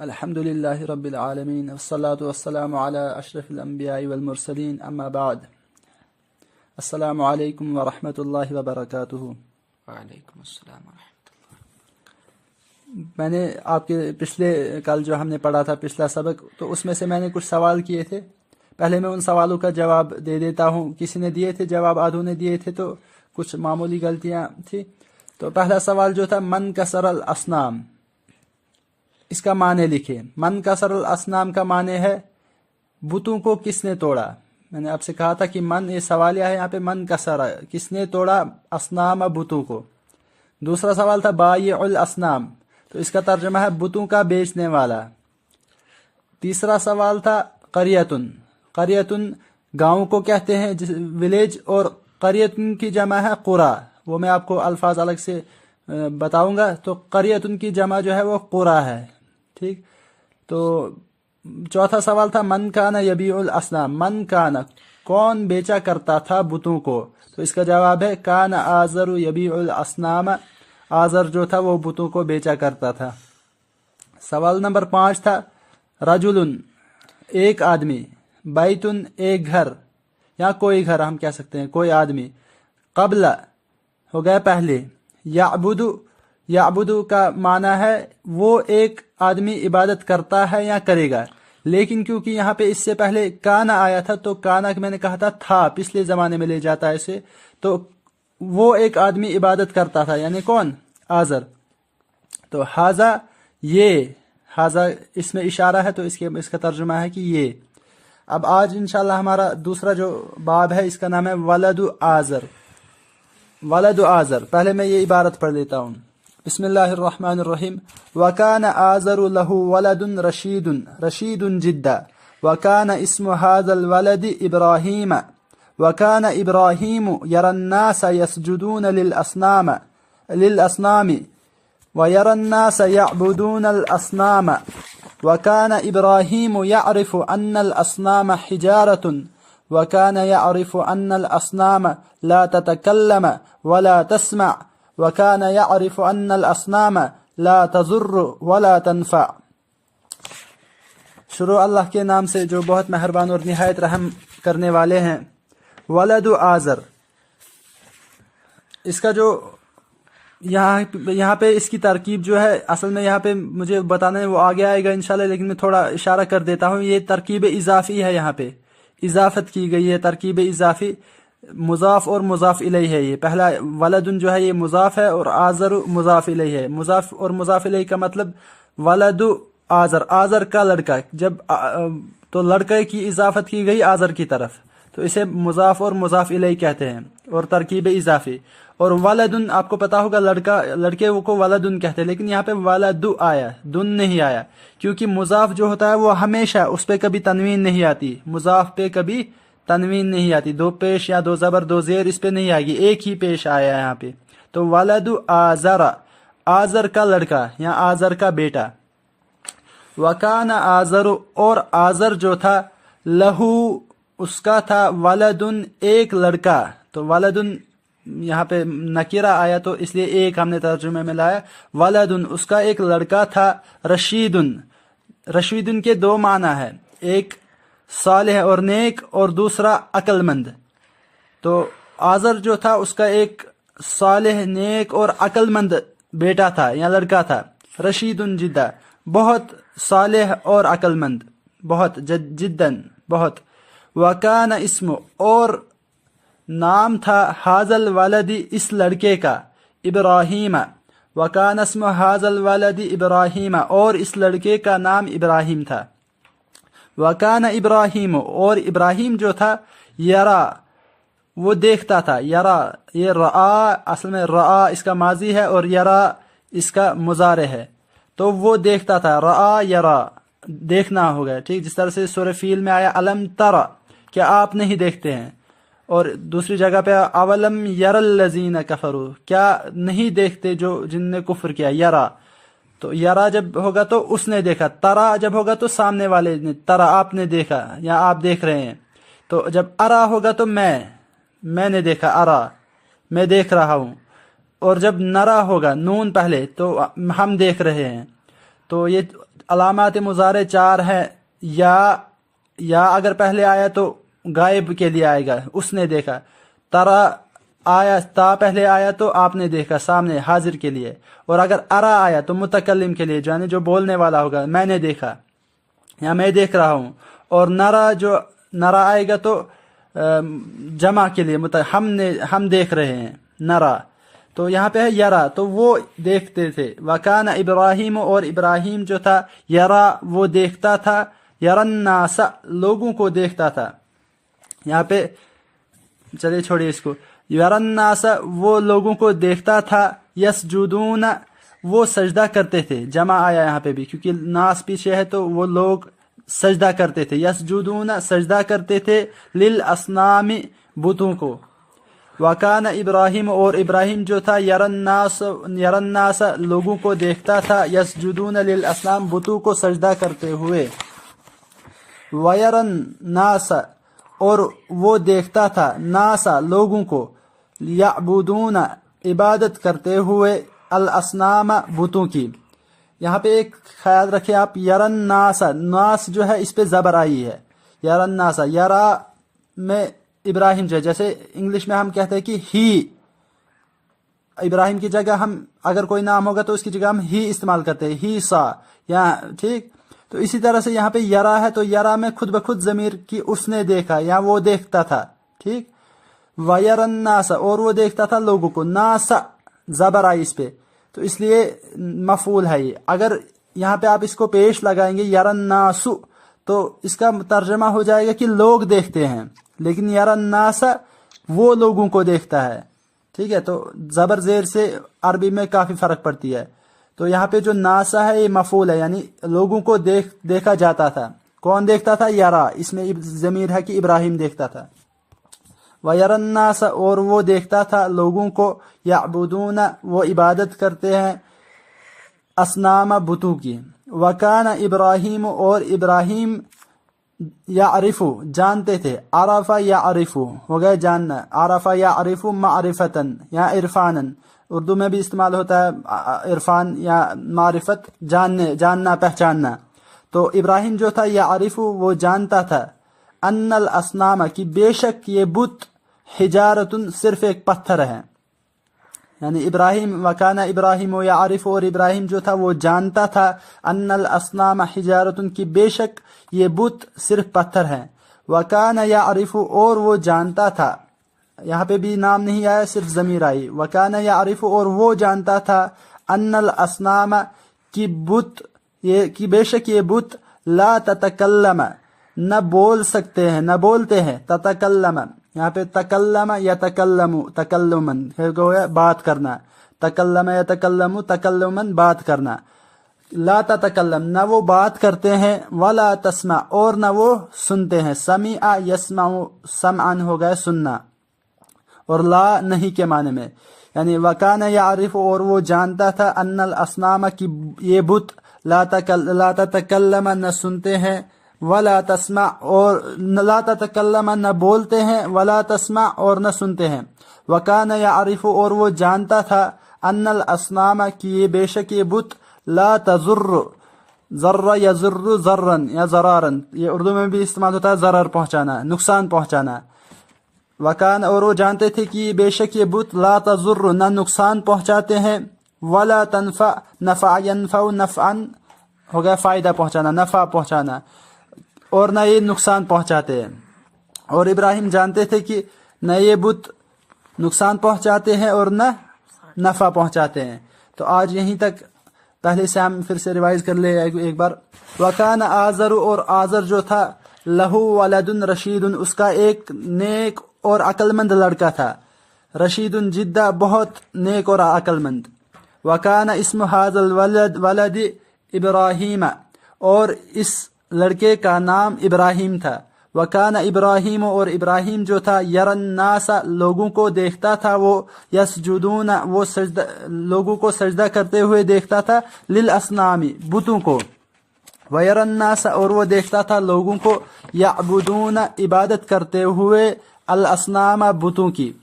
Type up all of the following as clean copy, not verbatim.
الحمد لله رب العالمين والصلاة والسلام على أشرف الأنبياء والمرسلين أما بعد السلام عليكم ورحمة الله وبركاته. وعلیکم السلام ورحمۃ اللہ. میں نے آپ کے پچھلے کل جو ہم نے پڑھا تھا پچھلا سبق، تو اس میں سے میں نے کچھ سوال کیے تھے. پہلے میں ان سوالوں کا جواب دے دیتا ہوں. کسی نے دیے تھے جواب، آدھوں نے دیے تھے، تو کچھ معمولی غلطیاں تھی. تو پہلا سوال جو تھا من کسر الاسنام، اس کا معنی لکھے. من کسر الاسنام کا معنی ہے بتوں کو کس نے توڑا. میں نے آپ سے کہا تھا کہ من، یہ سوالیہ ہے، یہاں پہ من کسر، کس نے توڑا اسنام، بتوں کو. دوسرا سوال تھا بائع الاسنام، تو اس کا ترجمہ ہے بتوں کا بیچنے والا. تیسرا سوال تھا قریتن. قریتن گاؤں کو کہتے ہیں، ولیج، اور قریتن کی جمع ہے قرا. وہ میں آپ کو الفاظ الگ سے بتاؤں گا. تو قریتن کی جمع جو ہے وہ قرا ہے. ٹھیک. تو چوتھا سوال تھا من کان یبیع الاسنام. من کان، کون بیچا کرتا تھا بتوں کو. تو اس کا جواب ہے کان آزر یبیع الاسنام. آزر جو تھا وہ بتوں کو بیچا کرتا تھا. سوال نمبر 5 تھا رجل، ایک آدمی، بیتن، ایک گھر، یا کوئی گھر ہم کہہ سکتے ہیں، کوئی آدمی. قبل ہو گیا پہلے. یعبد، یعبد کا معنی ہے وہ ایک آدمی عبادت کرتا ہے یا کرے گا. لیکن کیونکہ یہاں پہ اس سے پہلے کانا آیا تھا، تو کانا میں نے کہا تھا پچھلے زمانے میں لے جاتا ہے اسے. تو وہ ایک آدمی عبادت کرتا تھا، یعنی کون؟ آزر. تو حاضا، یہ حاضا اس میں اشارہ ہے، تو اس کا ترجمہ ہے کہ یہ. اب آج انشاءاللہ ہمارا دوسرا جو باب ہے، اس کا نام ہے ولد آزر. ولد آزر. پہلے میں یہ عبارت پڑھ لیتا ہوں. بسم اللہ الرحمن الرحیم. وکان آزر له ولد رشید، رشید جدا، وکان اسم هذا الولد ابراہیم، وکان ابراہیم یری الناس یسجدون للأصنام ویری الناس یعبدون الأصنام، وکان ابراہیم یعرف ان الأصنام حجارۃ، وكان يعرف أن الأصنام لا تتكلم ولا تسمع، وكان يعرف أن الأصنام لا تضر ولا تنفع. شروع اللہ کے نام سے جو بہت مہربان اور نہایت رحم کرنے والے ہیں. ولد آزر، اس کا جو یہاں پہ اس کی ترکیب جو ہے، اصل میں یہاں پہ مجھے بتانا ہے، وہ آگے آئے گا انشاءاللہ، لیکن میں تھوڑا اشارہ کر دیتا ہوں. یہ ترکیب اضافی ہے، یہاں پہ اضافت کی گئی ہے. ترکیب اضافی، مضاف اور مضاف الیہ ہے. یہ پہلا ولدن جو ہے یہ مضاف ہے، اور آزر مضاف الیہ ہے. مضاف اور مضاف الیہ کا مطلب ولد آزر، آزر کا لڑکا. جب تو لڑکے کی اضافت کی گئی آزر کی طرف، تو اسے مضاف اور مضاف الیہ کہتے ہیں، اور ترکیب اضافی. اور ولدن آپ کو پتا ہوگا، لڑکے کو ولدن کہتے ہیں، لیکن یہاں پہ ولد آیا، دن نہیں آیا، کیونکہ مضاف جو ہوتا ہے وہ ہمیشہ اس پہ کبھی تنوین نہیں آتی. مضاف پہ کبھی تنوین نہیں آتی، دو پیش یا دو زبر دو زیر اس پہ نہیں آئے گی، ایک ہی پیش آیا یہاں پہ. تو ولد آزر، آزر کا لڑکا یا آزر کا بیٹا. وکان آزر، اور آزر جو تھا، لہو اس کا تھا، ولدن ایک لڑکا. تو ولدن یہاں پہ نکیرہ آیا، تو اس لیے ایک ہم نے ترجمے میں لایا. ولدن اس کا ایک لڑکا تھا. رشیدن، رشیدن کے دو معنی ہے، ایک صالح اور نیک، اور دوسرا عقل مند. تو آزر جو تھا اس کا ایک صالح، نیک اور عقل مند بیٹا تھا یا لڑکا تھا. رشید جدا، بہت صالح اور عقل مند، بہت جدن، بہت. وکان اسم، اور نام تھا، حاض الولد اس لڑکے کا، ابراہیم. وکان اسم حاض الولد ابراہیم، اور اس لڑکے کا نام ابراہیم تھا. وکان ابراہیم، اور ابراہیم جو تھا، یرا وہ دیکھتا تھا. یرا، یہ رآ اصل میں رآ اس کا ماضی ہے، اور یرا اس کا مضارع ہے. تو وہ دیکھتا تھا، رآ یرا، دیکھنا ہوگا. ٹھیک، جس طرح سے سورہ فیل میں آیا الم ترى، کیا آپ نہیں دیکھتے ہیں. اور دوسری جگہ پہ اولم یر الذین کفروا، کیا نہیں دیکھتے جو جن نے کفر کیا. یرا، تو یرا جب ہوگا تو اس نے دیکھا، ترا جب ہوگا تو سامنے والے نے، ترا آپ نے دیکھا یا آپ دیکھ رہے ہیں. تو جب ارا ہوگا تو میں نے دیکھا، ارا میں دیکھ رہا ہوں. اور جب نرا ہوگا، نون پہلے، تو ہم دیکھ رہے ہیں. تو یہ अलामात मुज़ारे 4 है, या अगर पहले आया तो गायब के लिए आएगा, उसने देखा। तरा आया, ता पहले आया तो आपने देखा, सामने हाजिर के लिए। और अगर अरा आया तो मुतकल्लिम के लिए, यानी जो बोलने वाला होगा, मैंने देखा या मैं देख रहा हूँ। और नरा आएगा तो जमा के लिए, हम देख रहे हैं, नरा। तो यहाँ पे है यरा, तो वो देखते थे। वकाना इब्राहिम, और इब्राहिम जो था, यरा वो देखता था, यरन्नासा लोगों को देखता था। यहाँ पे चलिए छोड़िए इसको। यरन्नासा वो लोगों को देखता था, यसजुदून वो सजदा करते थे, जमा आया यहाँ पे भी क्योंकि नास पीछे है तो वो लोग सजदा करते थे। यसजुदून सजदा करते थे, लिल असनामी बुतों को। वकान इब्राहिम, और इब्राहिम जो था, यरन्नास लोगों को देखता था, यसजुदून लिल असनाम बुतों को सजदा करते हुए। वयरन्नास, और वो देखता था, नासा लोगों को, यअबुदून इबादत करते हुए, अल असनाम बुतों की। यहाँ पे एक ख्याल रखें आप, यरन्नासा, नास जो है इस पे जबर आई है, यरन्नासा। यरा में इब्राहिम जो है, जैसे इंग्लिश में हम कहते हैं कि ही, इब्राहिम की जगह हम अगर कोई नाम होगा तो उसकी जगह हम ही इस्तेमाल करते हैं, ही सा, या ठीक। तो इसी तरह से यहाँ पे यरा है तो यरा में खुद ब खुद जमीर की उसने देखा या वो देखता था, ठीक। वयरन्नासा, और वो देखता था लोगों को, नासा जबर आई इस पे, तो इसलिए मफूल है ये। अगर यहाँ पे आप इसको पेश लगाएंगे यरन्नासु, तो इसका तर्जमा हो जाएगा कि लोग देखते हैं, लेकिन यरन्नासा वो लोगों को देखता है, ठीक है। तो जबर जेर से अरबी में काफी फर्क पड़ती है। तो यहाँ पे जो नासा है ये मफूल है, यानी लोगों को देखा जाता था। कौन देखता था? यरा, इसमें जमीर है कि इब्राहिम देखता था। वयरन्नास, और वो देखता था लोगों को, यअबुदून वो इबादत करते हैं, असनाम बुतों की। वकान इब्राहिम, और इब्राहिम यारिफु जानते थे, आरफा यारिफु हो गया जानना, आरफा यारिफु मारिफतन या इरफानन, उर्दू में भी इस्तेमाल होता है इरफान या मारिफत, जानना पहचानना। तो इब्राहिम जो था यारिफु वो जानता था, अन्नल असनामा की बेशक ये बुत, हिजारतुन सिर्फ एक पत्थर है। यानी इब्राहिम, वकाना इब्राहिम यारिफ, और इब्राहिम जो था वो जानता था, अन्नल असनामा हिजारतुन की बेशक ये बुत सिर्फ पत्थर है। वकाना यारिफ, और वो जानता था, यहाँ पे भी नाम नहीं आया सिर्फ जमीर आई, वकाना यारिफ, और वो जानता था, अन्नल असनामा की बुत, ये की बेशक ये बुत, ला ततकल्लम न बोल सकते हैं, न बोलते हैं, ततकल्लम यहाँ पे तकल्लम या तकल्लमु, तकल्लुमन बात करना, तकल्लम या तकल्लमु तकल्लुमन बात करना। ला ततकल्लम न वो बात करते हैं, वला तस्मा और न वो सुनते हैं, समीआ यस्माउ समअन हो गया सुनना, और ला नहीं के माने में। यानी वकान यारिफ, और वो जानता था, अन्नल असनामा की ये बुत, ला ततकल्लम न सुनते हैं, वला तस्मा और ला ततकल्लम न बोलते हैं, वला तस्मा और न सुनते हैं। वकान यारिफ, और वो जानता था, अन्नल असनामा की ये बेशक ये बुत, ला तजुर्र, जर्र यजुर्र जर्रन या जरारन, ये उर्दू में भी इस्तेमाल होता है, जरर पहुंचाना, नुकसान पहुंचाना। वकान, और वो जानते थे कि बेशक ये बुत, ला तजुर्र न नुकसान पहुंचाते हैं, वला तनफा नफा यनफा नफअन हो गया फायदा पहुंचाना, नफा पहुंचाना, और न ये नुकसान पहुंचाते हैं। और इब्राहिम जानते थे कि न ये बुत नुकसान पहुंचाते हैं और न नफा पहुंचाते हैं। तो आज यहीं तक, पहले से हम फिर से रिवाइज कर ले एक बार। वकान आजर, और आजर जो था, लहू वलदुन रशीदुन उसका एक नेक और अक्लमंद लड़का था, रशीदुन जिद्दा बहुत नेक और अक्लमंद। वकान इस्म हाजल वलद इब्राहिम, और इस लड़के का नाम इब्राहिम था। वकान इब्राहिम, और इब्राहिम जो था, यरन्नासा लोगों को देखता था, वो यसजुदून वो सजदा लोगों को सजदा करते हुए देखता था, लिल असनामी बुतों को। वयरन्नासा, और वो देखता था लोगों को, यअबुदून इबादत करते हुए, अल असनामा बुतों की।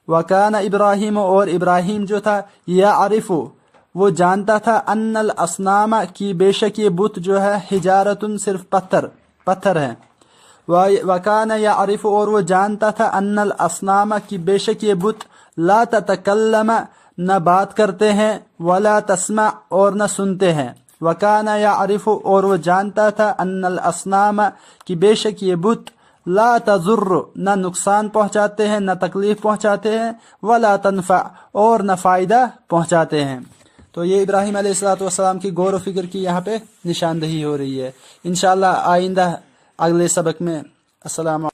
वकान इब्राहिम, और इब्राहिम जो था, यारिफु وہ جانتا تھا अन्नल असनाम की बेशक ये बुत जो है हिजारतुन सिर्फ पत्थर है। वकान यारिफ और वो जानता था अन्नल असनाम की बेशक ये बुत ला ततकल्लम न बात करते हैं वला तस्मा और न सुनते हैं। वकान यारिफ और वो जानता था अन्नल असनाम की बेशक ये बुत ला तजुर्र न नुकसान पहुँचाते हैं न तकलीफ पहुँचाते हैं वला तनफा और न फ़ायदा पहुँचाते हैं। तो ये इब्राहीम अलैहिस्सलाम की गौर व फिक्र की यहाँ पे निशानदही हो रही है। इंशाअल्लाह आइंदा अगले सबक में अस्सलाम।